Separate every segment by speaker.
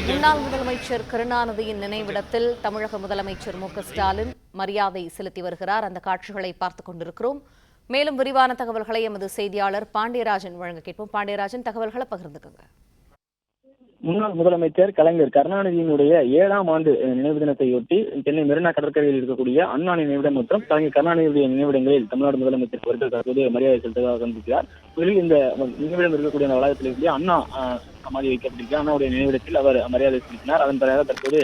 Speaker 1: முன்னாள் முதலமைச்சர் கருணாநிதியின் நினைவிடத்தில் தமிழக முதலமைச்சர் மு.க.ஸ்டாலின் மரியாதை செலுத்தி வருகிறார். அந்த காட்சிகளை பார்த்துக் கொண்டிருக்கிறோம். மேலும் விரிவான தகவல்களை எமது செய்தியாளர் பாண்டியராஜன் வழங்க கேட்போம். பாண்டியராஜன், தகவல்களை பகிர்ந்துக்குங்க.
Speaker 2: முன்னாள் முதலமைச்சர் கலைஞர் கருணாநிதியினுடைய 7ஆம் ஆண்டு நினைவு தினத்தையொட்டி சென்னை மெரினா கடற்கரையில் இருக்கக்கூடிய அண்ணா நினைவிடம் மற்றும் கலைஞர் கருணாநிதியுடைய நினைவிடங்களில் தமிழ்நாடு முதலமைச்சர் அவர்கள் தற்போது மரியாதை செலுத்துவதாக வந்திருக்கிறார். முதலில் இந்த நினைவிடம் இருக்கக்கூடிய அந்த வளாகத்தில் இருக்கக்கூடிய அண்ணா சமாதி வைக்கப்பட்டிருக்கிறார். அண்ணாவுடைய நினைவிடத்தில் அவர் மரியாதை செலுத்தினார். அதன் பிறகு தற்போது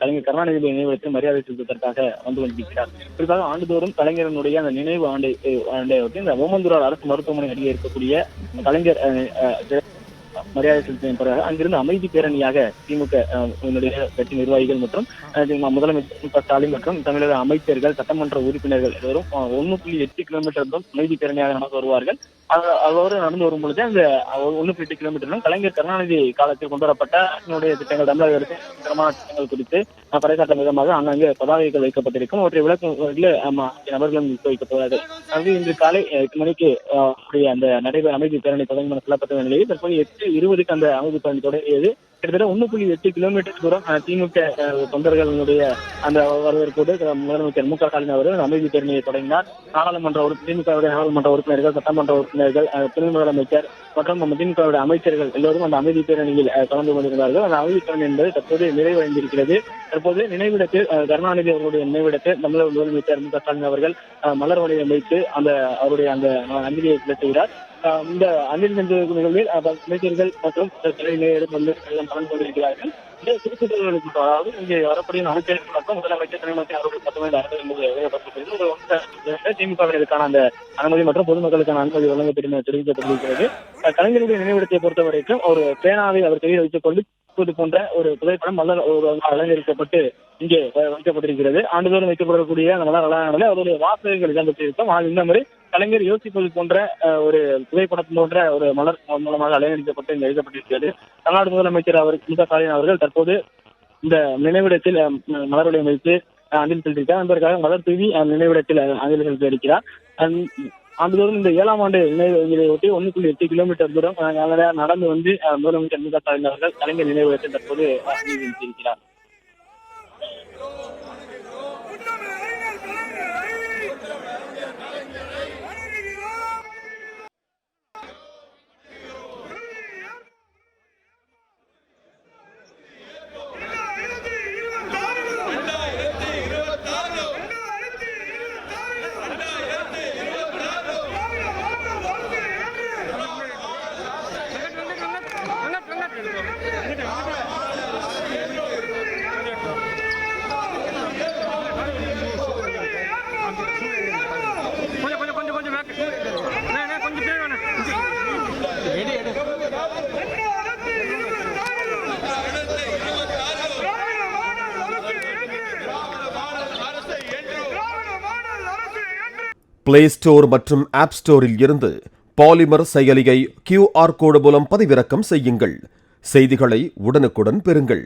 Speaker 2: கலைஞர் கருணாநிதியுடைய நினைவிடத்தில் மரியாதை செலுத்துவதற்காக வந்து கொண்டிருக்கிறார். குறிப்பாக ஆண்டுதோறும் கலைஞரனுடைய அந்த நினைவு ஆண்டையொட்டி இந்த ஓமந்தூரார் அரசு மருத்துவமனை அருகே இருக்கக்கூடிய கலைஞர் மரியாதை செலுத்தின பிறகு அங்கிருந்து அமைதி பேரணியாக திமுக கட்சி நிர்வாகிகள் மற்றும் முதலமைச்சர் மு.க.ஸ்டாலின் மற்றும் தமிழக அமைச்சர்கள், சட்டமன்ற உறுப்பினர்கள் எல்லோரும் 1.8 கிலோமீட்டர் அமைதி பேரணியாக நடந்து வருவார்கள். அதோடு நடந்து வரும் பொழுது அந்த 1.8 கிலோமீட்டரும் கலைஞர் கருணாநிதி காலத்தில் கொண்டு வரப்பட்ட அரசினுடைய திட்டங்கள், தமிழக அரசின் திட்டமான திட்டங்கள் குறித்து பறைசாற்றும் விதமாக அங்கங்கே பதாகைகள் வைக்கப்பட்டிருக்கும். அவற்றை விளக்கும் நபர்களும் வைக்கப்படுவார்கள். அங்கு இன்று காலை 8 மணிக்கு அந்த நடைபெற அமைதி பேரணி தொடங்கி சொல்லப்பட்ட நிலையில் தற்போது 8:20 அந்த அமைதி பேரணி தொடங்கியது. கிட்டத்தட்ட 1.8 கிலோமீட்டர் தூரம் திமுக தொண்டர்களுடைய அந்த வரவேற்போடு முதலமைச்சர் மு.க.ஸ்டாலின் அவர்கள் அமைதி பேரணியை தொடங்கினார். திமுக நாடாளுமன்ற உறுப்பினர்கள், சட்டமன்ற உறுப்பினர்கள், துணை முதலமைச்சர் மற்றும் திமுக அமைச்சர்கள் எல்லோரும் அந்த அமைதி பேரணியில் கலந்து கொண்டிருந்தார்கள். அந்த அமைதி பேரணி என்பது தற்போது நிறைவடைந்திருக்கிறது. தற்போது நினைவிடத்தில் கருணாநிதி அவர்களுடைய நினைவிடத்தில் தமிழக முதலமைச்சர் மு.க.ஸ்டாலின் அவர்கள் மலர் வளையம் வைத்து அவருடைய அந்த அஞ்சலியை செலுத்துகிறார். இந்த அஞ்சலி நிகழ்வில் அமைச்சர்கள் மற்றும் கலந்து கொண்டிருக்கிறார்கள். இந்த சுற்றுச்சூழலுக்கு அதாவது இங்கே வரக்கூடிய அமைச்சர்கள் மற்றும் முதலமைச்சர், துணைமைச்சர் அவர்கள் திமுகவினருக்கான அந்த அனுமதி மற்றும் பொதுமக்களுக்கான அனுமதி வழங்கப்படும் தெரிவிக்கப்பட்டிருக்கிறது. கலைஞருடைய நினைவிடத்தை பொறுத்த வரைக்கும் ஒரு பேனாவை அவர் கையில் வைத்துக் கொண்டு போன்ற ஒரு புகைப்படம் மலர் அலங்கரிக்கப்பட்டு இங்கே வைக்கப்பட்டிருக்கிறது. ஆண்டுதோறும் வைக்கப்படக்கூடிய அந்த மலர் அலங்காரங்களில் அவருடைய வாசகங்கள் இடம்பெற்றிருக்கும். ஆனால் இந்த முறை கலைஞர் யோசிப்பது போன்ற ஒரு புகைப்படம் போன்ற ஒரு மலர் மூலமாக அலங்கரிக்கப்பட்டு இங்கு வைக்கப்பட்டிருக்கிறது. தமிழ்நாடு முதலமைச்சர் மு.க.ஸ்டாலின் அவர்கள் தற்போது இந்த நினைவிடத்தில் மலர் வளையம் வைத்து அஞ்சலி செலுத்தியிருக்கிறார். என்பதற்காக மலர் தூவி நினைவிடத்தில் அஞ்சலி செலுத்த இருக்கிறார். ஆண்டுதோறும் இந்த 7ஆம் ஆண்டு நினைவையொட்டி 1.8 கிலோமீட்டர் தூரம் நடந்து வந்து முதலமைச்சர் மு.க.ஸ்டாலின் அவர்கள் கலைஞர் நினைவிடத்தில் தற்போது அஞ்சலி செலுத்தியிருக்கிறார்.
Speaker 3: பிளே ஸ்டோர் மற்றும் ஆப் ஸ்டோரில் இருந்து பாலிமர் செயலியை QR கோடு மூலம் பதிவிறக்கம் செய்யுங்கள். செய்திகளை உடனுக்குடன் பெறுங்கள்.